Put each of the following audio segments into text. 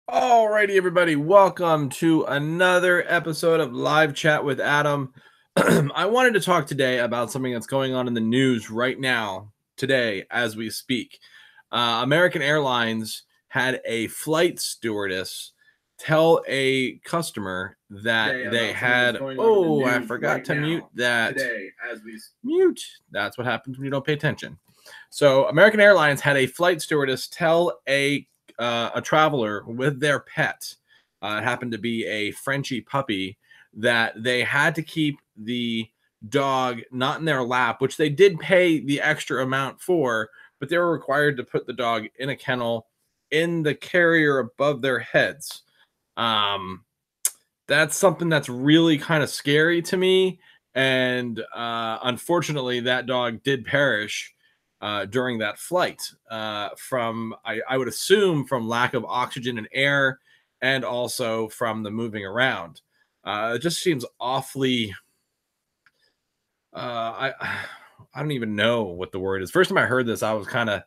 Alrighty, everybody, welcome to another episode of Live Chat with Adam. I wanted to talk today about something that's going on in the news right now, today, as we speak. American Airlines had a flight stewardess tell a customer that they had, oh, I forgot to mute that. Today, as we mute. That's what happens when you don't pay attention. So, American Airlines had a flight stewardess tell a traveler with their pet, it happened to be a Frenchie puppy, that they had to keep the dog not in their lap, which they did pay the extra amount for, but they were required to put the dog in a kennel in the carrier above their heads. That's something that's really kind of scary to me. And unfortunately, that dog did perish during that flight from, I would assume, from lack of oxygen and air, and also from the moving around. It just seems awfully. I don't even know what the word is. First time I heard this, I was kind of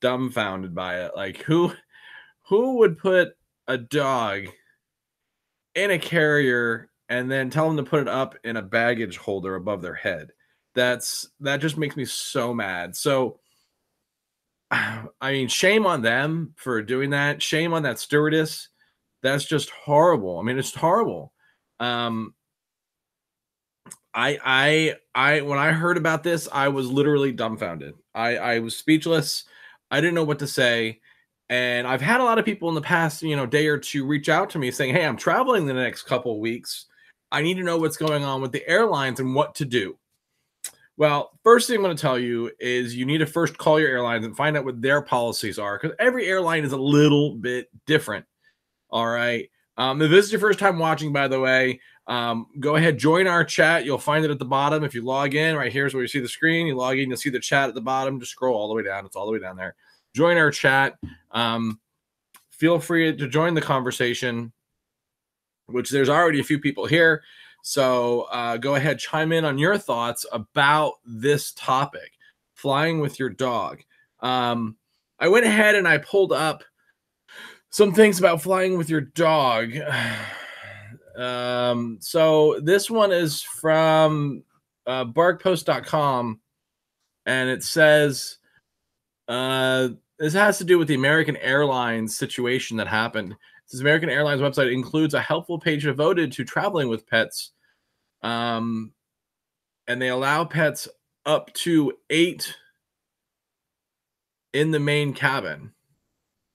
dumbfounded by it. Like who would put a dog in a carrier and then tell them to put it up in a baggage holder above their head? That just makes me so mad. So I mean, shame on them for doing that. Shame on that stewardess. That's just horrible. I mean, it's horrible. I when I heard about this, I was literally dumbfounded. I was speechless. I didn't know what to say. And I've had a lot of people in the past, day or two reach out to me saying, "Hey, I'm traveling the next couple of weeks. I need to know what's going on with the airlines and what to do." Well, first thing I'm going to tell you is you need to first call your airlines and find out what their policies are, because every airline is a little bit different. All right. If this is your first time watching, by the way, go ahead, join our chat. You'll find it at the bottom. If you log in, right here's where you see the screen. You log in, you'll see the chat at the bottom. Just scroll all the way down. It's all the way down there. Join our chat. Feel free to join the conversation, which there's already a few people here. So go ahead, chime in on your thoughts about this topic, flying with your dog. I went ahead and I pulled up some things about flying with your dog. So this one is from barkpost.com, and it says this has to do with the American Airlines situation that happened. It says American Airlines website includes a helpful page devoted to traveling with pets. And they allow pets up to 8 in the main cabin.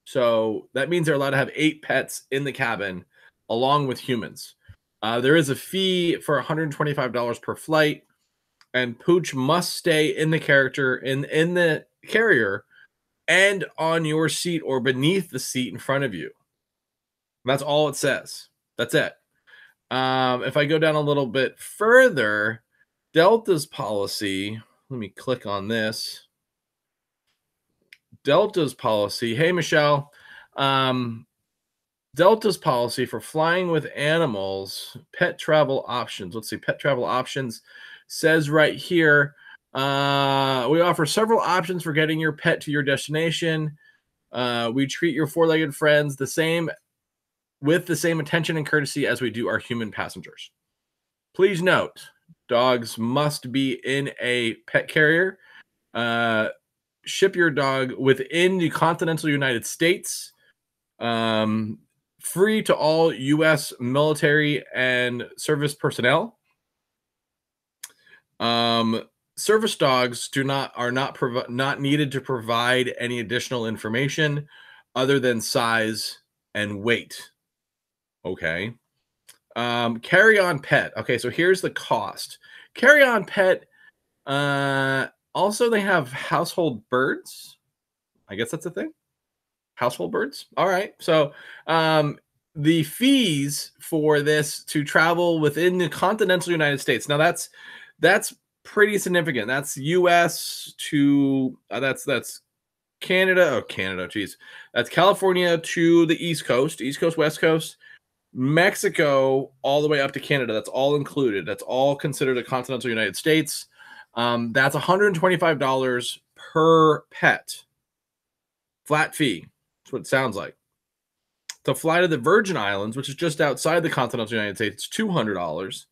So that means they're allowed to have 8 pets in the cabin along with humans. There is a fee for $125 per flight, and Pooch must stay in the in the carrier and on your seat or beneath the seat in front of you. That's all it says. That's it. If I go down a little bit further, Delta's policy, let me click on this. Delta's policy. Hey, Michelle. Delta's policy for flying with animals, pet travel options. Let's see, pet travel options says right here, we offer several options for getting your pet to your destination. We treat your four-legged friends with the same attention and courtesy as we do our human passengers. Please note, dogs must be in a pet carrier. Ship your dog within the continental United States. Free to all U.S. military and service personnel. Service dogs are not needed to provide any additional information other than size and weight. Okay. Carry-on pet. Okay, so here's the cost. Carry-on pet. Also, they have household birds. I guess that's a thing. Household birds. All right. So the fees for this to travel within the continental United States. Now that's pretty significant. That's U.S. to that's Canada. Oh, Canada. Geez, that's California to the East Coast, West Coast, Mexico, all the way up to Canada. That's all included. That's all considered a continental United States. That's $125 per pet. Flat fee. That's what it sounds like. To fly to the Virgin Islands, which is just outside the continental United States, it's $200.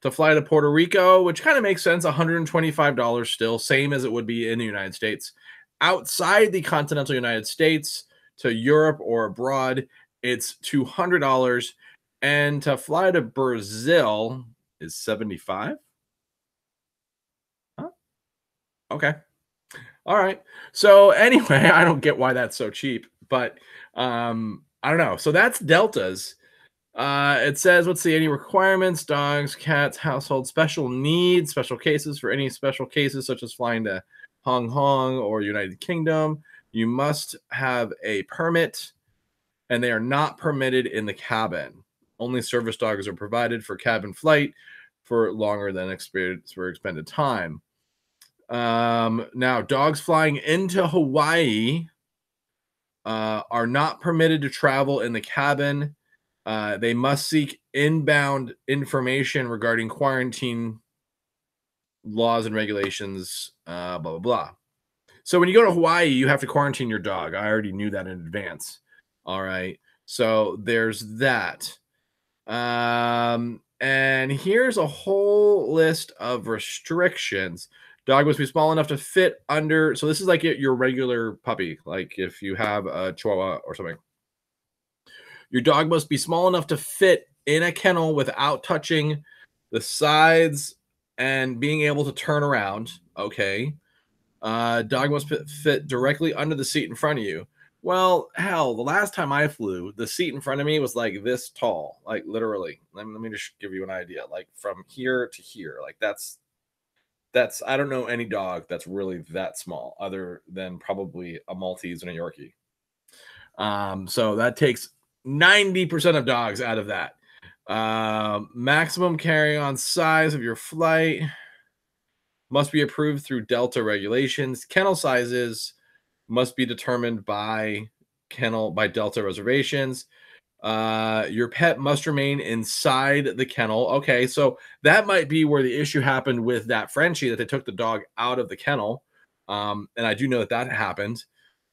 To fly to Puerto Rico, which kind of makes sense, $125 still, same as it would be in the United States. Outside the continental United States to Europe or abroad, it's $200. And to fly to Brazil is 75. Huh? Okay. All right. So anyway, I don't get why that's so cheap, but I don't know. So that's deltas. It says, let's see, any requirements, dogs, cats, household, special needs, special cases. For any special cases, such as flying to Hong Kong or United Kingdom, you must have a permit, and they are not permitted in the cabin. Only service dogs are provided for cabin flight for longer than experience for expended time. Now, dogs flying into Hawaii are not permitted to travel in the cabin. They must seek inbound information regarding quarantine laws and regulations, blah, blah, blah. So when you go to Hawaii, you have to quarantine your dog. I already knew that in advance. All right. So there's that. And here's a whole list of restrictions. Dog must be small enough to fit under. So this is like your regular puppy, like if you have a Chihuahua or something. Your dog must be small enough to fit in a kennel without touching the sides and being able to turn around. Okay. Dog must fit directly under the seat in front of you. Well, hell, the last time I flew, the seat in front of me was like this tall, like literally. Let me just give you an idea, like from here to here. Like that's I don't know any dog that's really that small, other than probably a Maltese and a Yorkie. So that takes 90% of dogs out of that. Maximum carry-on size of your flight must be approved through Delta regulations. Kennel sizes must be determined by Delta reservations. Your pet must remain inside the kennel. Okay, so that might be where the issue happened with that Frenchie, that they took the dog out of the kennel. And I do know that happened.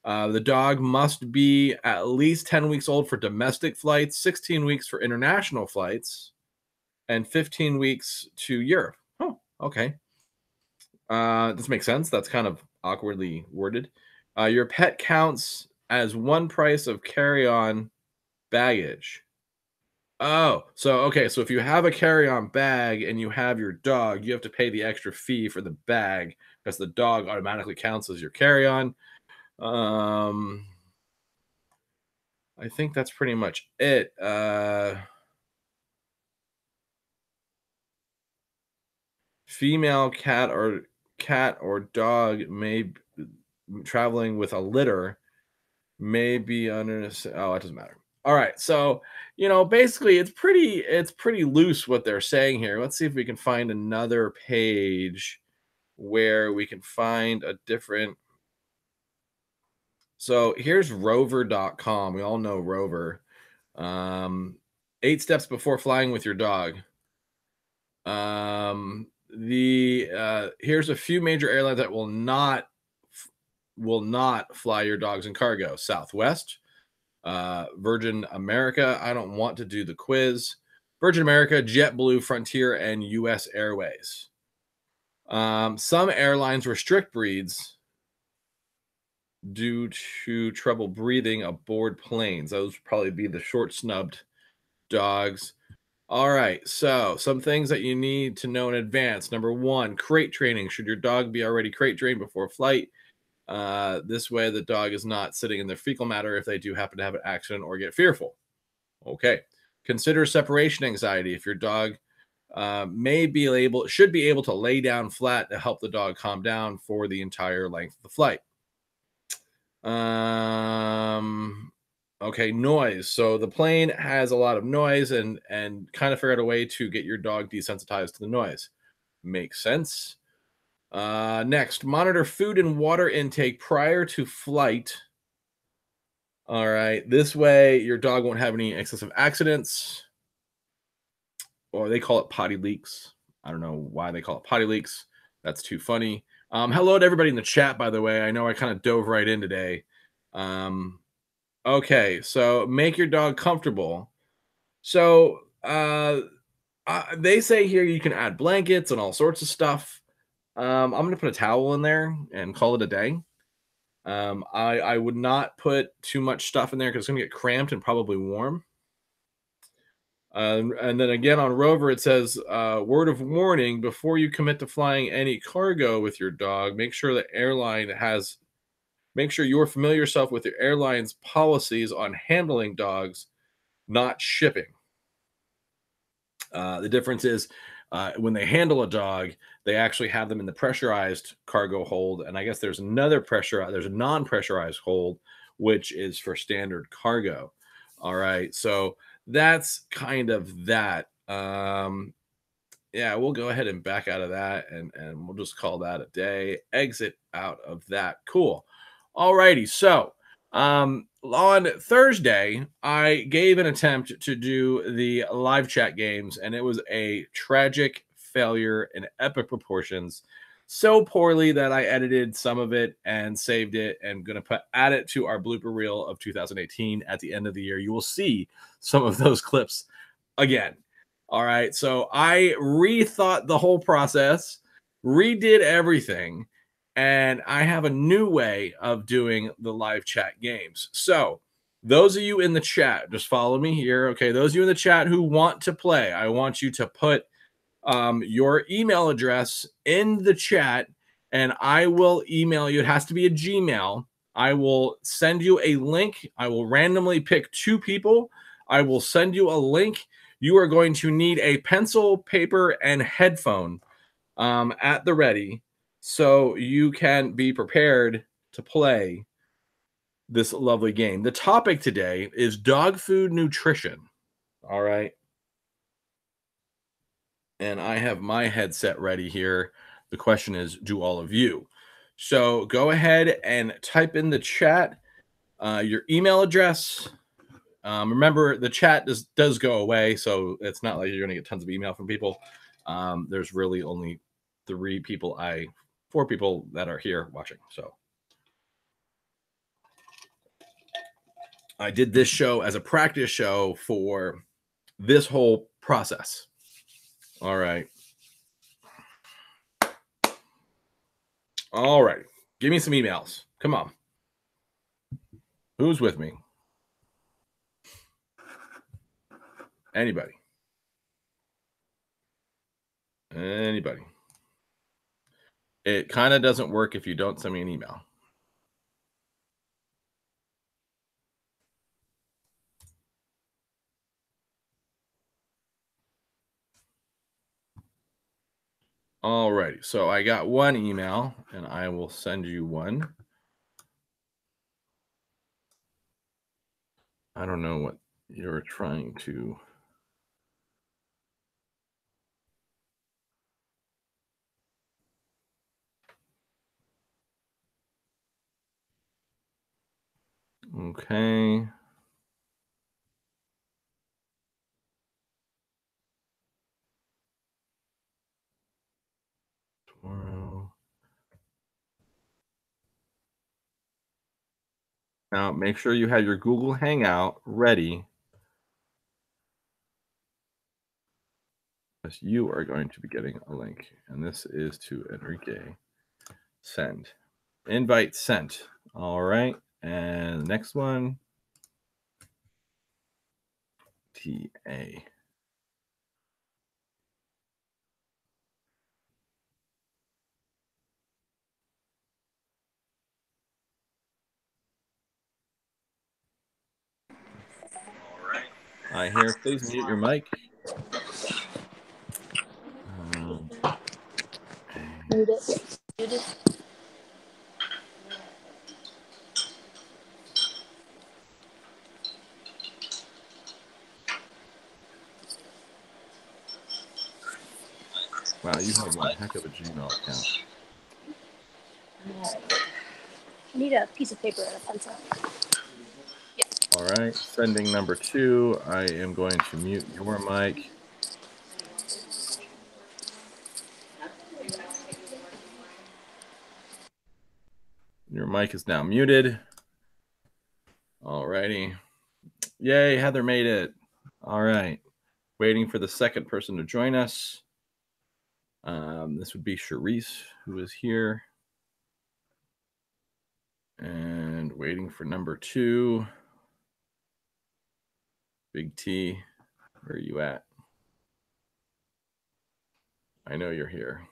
The dog must be at least 10 weeks old for domestic flights, 16 weeks for international flights, and 15 weeks to Europe. Oh, okay. This makes sense. That's kind of awkwardly worded. Your pet counts as one price of carry-on baggage. Oh, so okay. So if you have a carry-on bag and you have your dog, you have to pay the extra fee for the bag because the dog automatically counts as your carry-on. I think that's pretty much it. Female cat or dog may traveling with a litter may be under. Oh, it doesn't matter. All right, so basically, it's pretty loose what they're saying here. Let's see if we can find another page where we can find a different. So here's rover.com. We all know Rover. 8 steps before flying with your dog. Here's a few major airlines that will not fly your dogs and cargo. Southwest, Virgin America. I don't want to do the quiz. Virgin America, JetBlue, Frontier, and US Airways. Some airlines restrict breeds due to trouble breathing aboard planes. Those would probably be the short snubbed dogs. All right, so some things that you need to know in advance. Number 1, crate training. Should your dog be already crate trained before flight? This way the dog is not sitting in their fecal matter if they do happen to have an accident or get fearful. Okay. Consider separation anxiety. If your dog should be able to lay down flat to help the dog calm down for the entire length of the flight. Okay, noise. So the plane has a lot of noise, and kind of figure out a way to get your dog desensitized to the noise. Makes sense. Next, monitor food and water intake prior to flight. All right, this way your dog won't have any excessive accidents, or they call it potty leaks. I don't know why they call it potty leaks. That's too funny. Hello to everybody in the chat, by the way. I know I kind of dove right in today. Okay, so make your dog comfortable. So, they say here you can add blankets and all sorts of stuff. I'm gonna put a towel in there and call it a day. I would not put too much stuff in there because it's gonna get cramped and probably warm. And then again on Rover, it says, word of warning before you commit to flying any cargo with your dog, make sure you familiar yourself with your airline's policies on handling dogs, not shipping. The difference is when they handle a dog, they actually have them in the pressurized cargo hold, and I guess there's a non-pressurized hold, which is for standard cargo. All right, so that's kind of that. Yeah, we'll go ahead and back out of that, and we'll just call that a day. Exit out of that. Cool. All righty. So, on Thursday, I gave an attempt to do the live chat games, and it was a tragic failure in epic proportions. So poorly that I edited some of it and saved it, and gonna add it to our blooper reel of 2018 at the end of the year. You will see some of those clips again. All right. So I rethought the whole process, redid everything, and I have a new way of doing the live chat games. So, those of you in the chat, just follow me here. Okay. Those of you in the chat who want to play, I want you to put your email address in the chat and I will email you. It has to be a Gmail. I will send you a link. I will randomly pick two people. I will send you a link. You are going to need a pencil, paper, and headphone at the ready so you can be prepared to play this lovely game. The topic today is dog food nutrition. All right. And I have my headset ready here. The question is, do all of you? So go ahead and type in the chat your email address. Remember, the chat does go away, so it's not like you're going to get tons of email from people. There's really only four people that are here watching. So I did this show as a practice show for this whole process. All right. All right. Give me some emails. Come on. Who's with me? Anybody? Anybody? It kind of doesn't work if you don't send me an email. All righty. So I got one email, and I will send you one. I don't know what you're trying to. Okay. Tomorrow. Now, make sure you have your Google Hangout ready, because you are going to be getting a link. And this is to Enrique. Send. Invite sent. All right. And the next one, TA. I hear. Please mute your mic. Mute it. Mute it. Wow, you have one heck of a Gmail account. I need a piece of paper and a pencil. Yeah. All right. Sending number 2. I am going to mute your mic. Your mic is now muted. All righty. Yay, Heather made it. All right. Waiting for the second person to join us. This would be Charisse, who is here. And waiting for number 2. Big T, where are you at? I know you're here.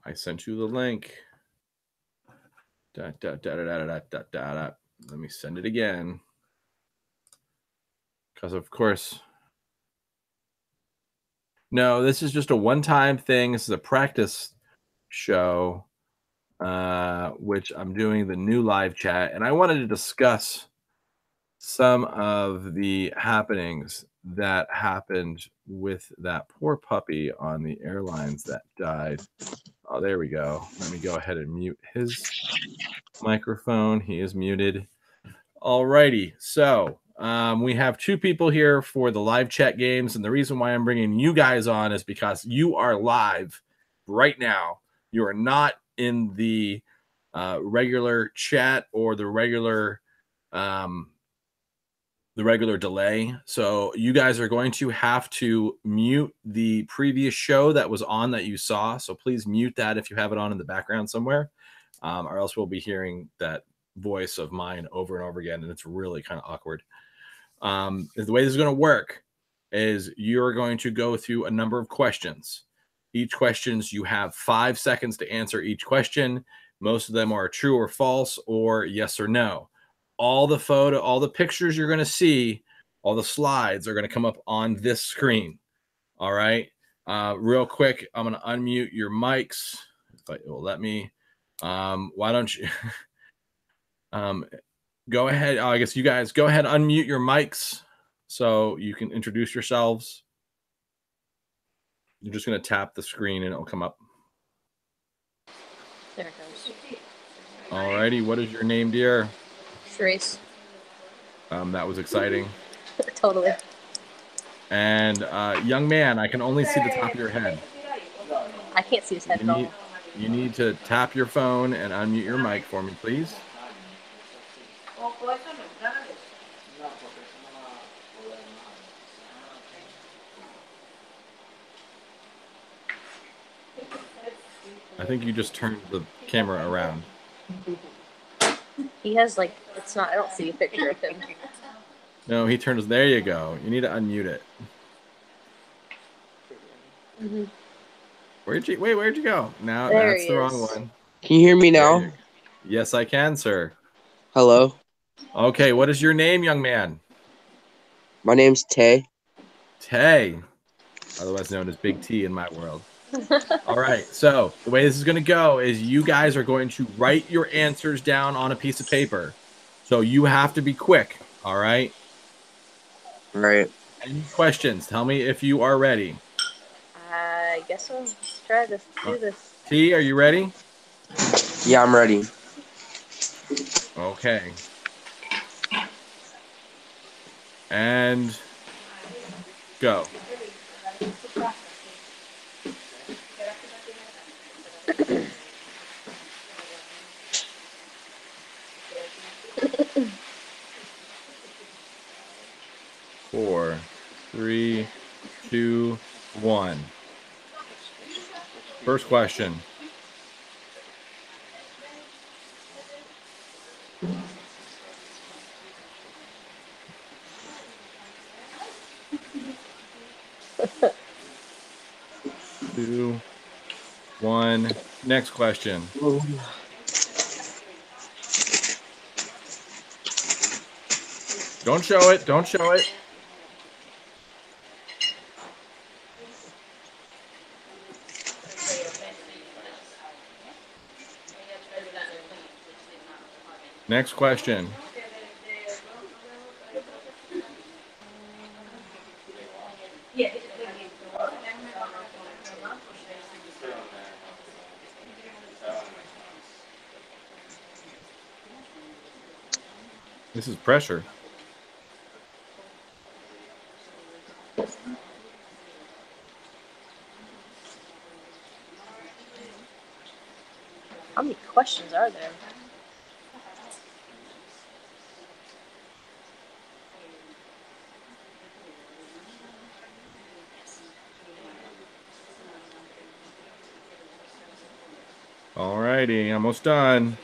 I sent you the link. Let me send it again. Because, of course, no, this is just a one-time thing. This is a practice show, which I'm doing the new live chat. And I wanted to discuss some of the happenings that happened with that poor puppy on the airlines that died. Oh, there we go. Let me go ahead and mute his microphone. He is muted. All righty. So we have 2 people here for the live chat games. And the reason why I'm bringing you guys on is because you are live right now. You are not in the regular chat or the regular delay. So you guys are going to have to mute the previous show that was on that you saw. So please mute that if you have it on in the background somewhere, or else we'll be hearing that voice of mine over and over again, and it's really kind of awkward. The way this is going to work is you're going to go through a number of questions. Each questions, you have 5 seconds to answer each question. Most of them are true or false or yes or no. All the pictures you're going to see, all the slides are going to come up on this screen. All right. Real quick, I'm going to unmute your mics if it will let me. Why don't you go ahead? I guess you guys go ahead, unmute your mics so you can introduce yourselves. You're just going to tap the screen and it'll come up. There it goes. All righty. What is your name, dear? Trace. That was exciting. Totally. And young man, I can only see the top of your head. I can't see his head at all. You need to tap your phone and unmute your mic for me, please. I think you just turned the camera around. He has it's not. I don't see a picture of him. No, he turns. There you go. You need to unmute it. Mm-hmm. Where'd you go? No, There that's he the is. wrong one. Can you hear me now? Yes, I can, sir. Hello. Okay, what is your name, young man? My name's Tay. Tay, otherwise known as Big T in my world. All right, so the way this is going to go is you guys are going to write your answers down on a piece of paper. So you have to be quick, all right? All right. Any questions? Tell me if you are ready. I guess I'll try to do this. T, are you ready? Yeah, I'm ready. Okay. And go. Four, three, two, one. First question. Two, one. Next question. Don't show it. Don't show it. Next question. This is pressure. How many questions are there? Alrighty, almost done.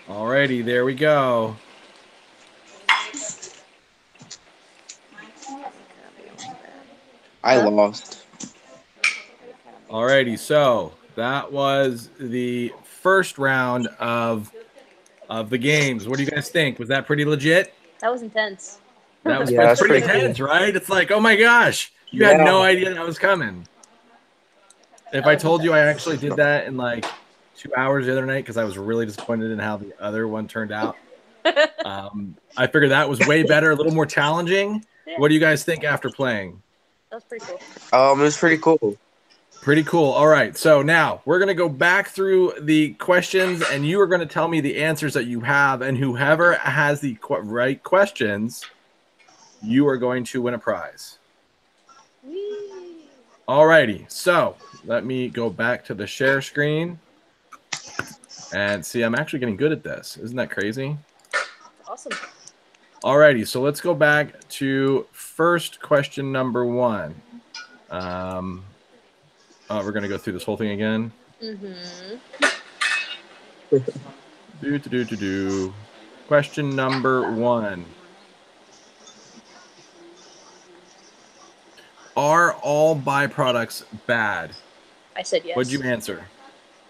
Alrighty, there we go. I lost. Alrighty, so that was the first round of the games. What do you guys think? Was that pretty legit? That was intense. That was Yeah, it's that's pretty pretty intense, right? It's like, oh my gosh, you had Yeah. no idea that was coming. If I told you I actually did that in like 2 hours the other night because I was really disappointed in how the other one turned out. I figured that was way better, a little more challenging. Yeah. What do you guys think after playing? That was pretty cool. It was pretty cool. Pretty cool. All right. So now we're going to go back through the questions and you are going to tell me the answers that you have. And whoever has the right questions, you are going to win a prize. Whee! All righty. So let me go back to the share screen and see. I'm actually getting good at this. Isn't that crazy? Awesome. All righty. So let's go back to first question number 1. We're going to go through this whole thing again. Question number 1. Are all byproducts bad? I said yes. What'd you answer?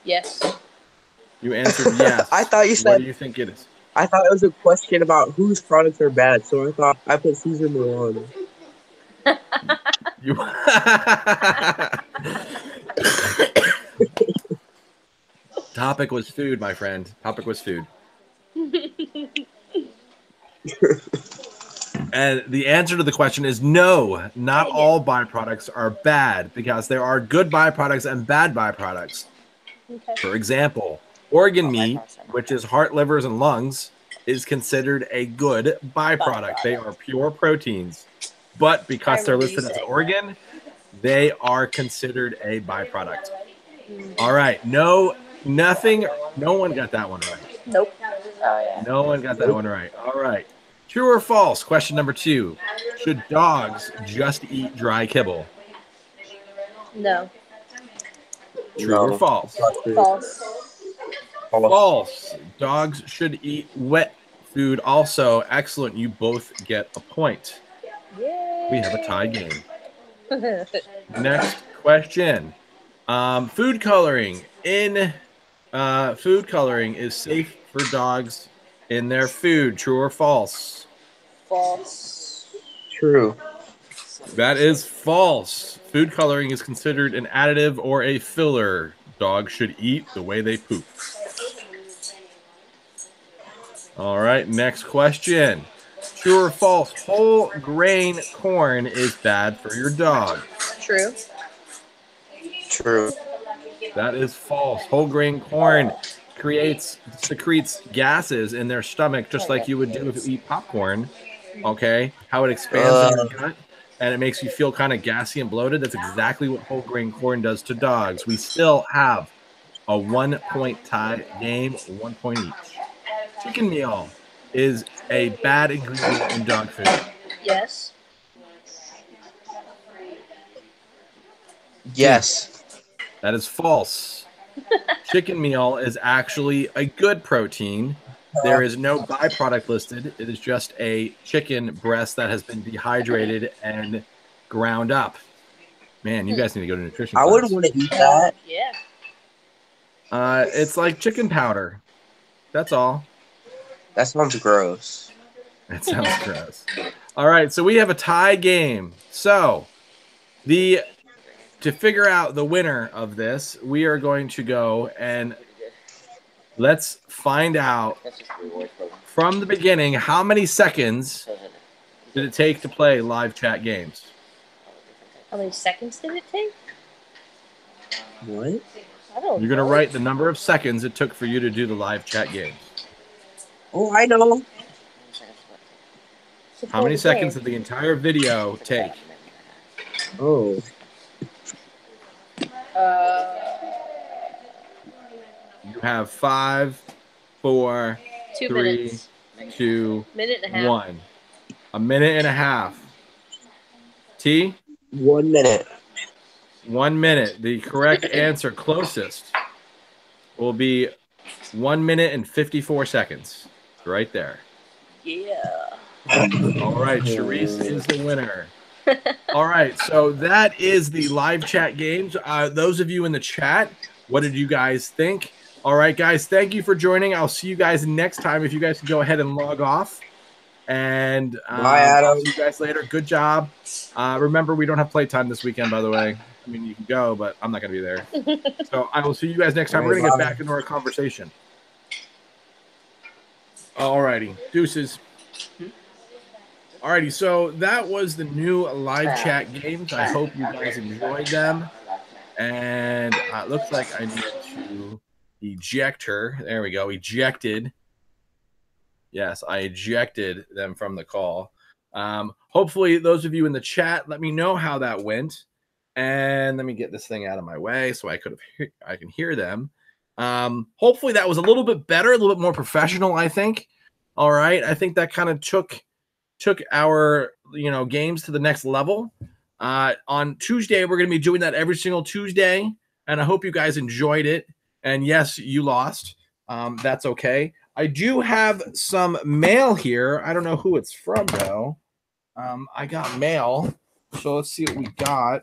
Yes. You answered yes. I thought you said. What do you think it is? I thought it was a question about whose products are bad, so I thought I put Caesar Milan. You Topic was food, my friend. Topic was food. And the answer to the question is no, not all byproducts are bad because there are good byproducts and bad byproducts. Okay. For example, organ meat, which is heart, livers, and lungs, is considered a good byproduct. They are pure proteins. But because they're listed as an organ, they are considered a byproduct. All right. No one got that one right. Nope. No one got that one right. All right. True or false? Question number 2. Should dogs just eat dry kibble? No. True or false? False. False. Dogs should eat wet food also. Excellent. You both get a point. Yay. We have a tie game. Next question. Food coloring. Food coloring is safe for dogs in their food. True or false? False. True. That is false. Food coloring is considered an additive or a filler. Dogs should eat the way they poop. All right, next question. True or false? Whole grain corn is bad for your dog. True. True. That is false. Whole grain corn secretes gases in their stomach, just like you would do if you eat popcorn. Okay, how it expands in your gut and it makes you feel kind of gassy and bloated. That's exactly what whole grain corn does to dogs. We still have a 1-point tie game, 1 point each. Chicken meal is a bad ingredient in dog food. Yes. Yes. That is false. Chicken meal is actually a good protein. There is no byproduct listed. It is just a chicken breast that has been dehydrated and ground up. Man, you guys need to go to nutrition class. I wouldn't want to eat that. Yeah. It's like chicken powder. That's all. That sounds gross. That sounds gross. All right, so we have a tie game. So to figure out the winner of this, we are going to go and let's find out from the beginning how many seconds did it take to play live chat games. How many seconds did it take? What? I don't You're going to write the number of seconds it took for you to do the live chat games. Oh, I know. How many seconds did the entire video take? Oh, You have 5, 4, 2 3, minutes. 2, Minute and a half. 1. A minute and a half. T, 1 minute. 1 minute. The correct answer closest will be 1 minute and 54 seconds. Right there. Yeah. All right, Charisse is the winner. All right, so that is the live chat games. Those of you in the chat, what did you guys think? All right, guys, thank you for joining. I'll see you guys next time. If you guys can go ahead and log off. And Bye, Adam. I'll see you guys later. Good job. Remember, we don't have playtime this weekend, by the way. I mean, you can go, but I'm not going to be there. So I will see you guys next time. We're going to get back into our conversation. All righty. Deuces. All righty. So that was the new live chat games. I hope you guys enjoyed them. And it looks like I need to eject her. There we go. Ejected. Yes, I ejected them from the call. Hopefully, those of you in the chat, let me know how that went. And let me get this thing out of my way so I can hear them. Hopefully, that was a little bit better, a little bit more professional, I think. All right. I think that kind of took our games to the next level. On Tuesday, we're going to be doing that every single Tuesday. And I hope you guys enjoyed it. And yes, you lost. That's okay. I do have some mail here. I don't know who it's from, though. I got mail. So let's see what we got.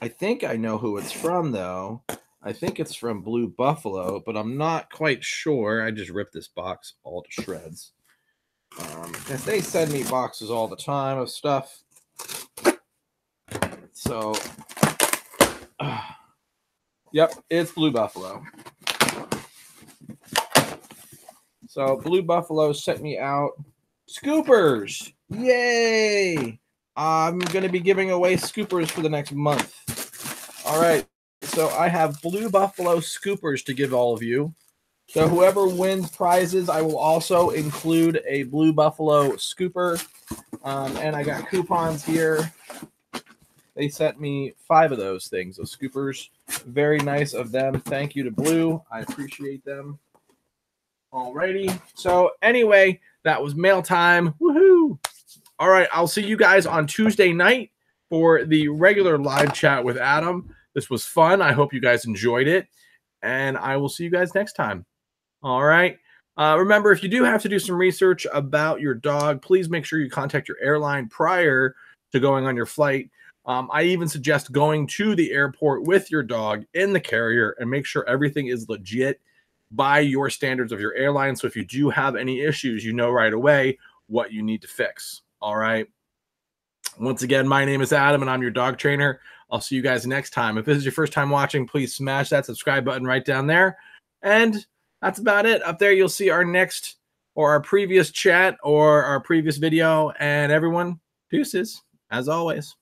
I think I know who it's from, though. I think it's from Blue Buffalo, but I'm not quite sure. I just ripped this box all to shreds. If they send me boxes all the time of stuff. So, yep, it's Blue Buffalo. So Blue Buffalo sent me out scoopers. Yay! I'm going to be giving away scoopers for the next month. All right. So I have Blue Buffalo scoopers to give all of you. So whoever wins prizes, I will also include a Blue Buffalo scooper. And I got coupons here. They sent me 5 of those things, those scoopers. Very nice of them. Thank you to Blue. I appreciate them. Alrighty. So anyway, that was mail time. Woohoo! All right, I'll see you guys on Tuesday night for the regular live chat with Adam. This was fun. I hope you guys enjoyed it. And I will see you guys next time. All right. Remember, if you do have to do some research about your dog, please make sure you contact your airline prior to going on your flight. I even suggest going to the airport with your dog in the carrier and make sure everything is legit by your standards of your airline. So if you do have any issues, you know right away what you need to fix. All right. Once again, my name is Adam and I'm your dog trainer. I'll see you guys next time. If this is your first time watching, please smash that subscribe button right down there. And that's about it. Up there, you'll see our next or our previous chat or our previous video. And everyone, deuces, as always.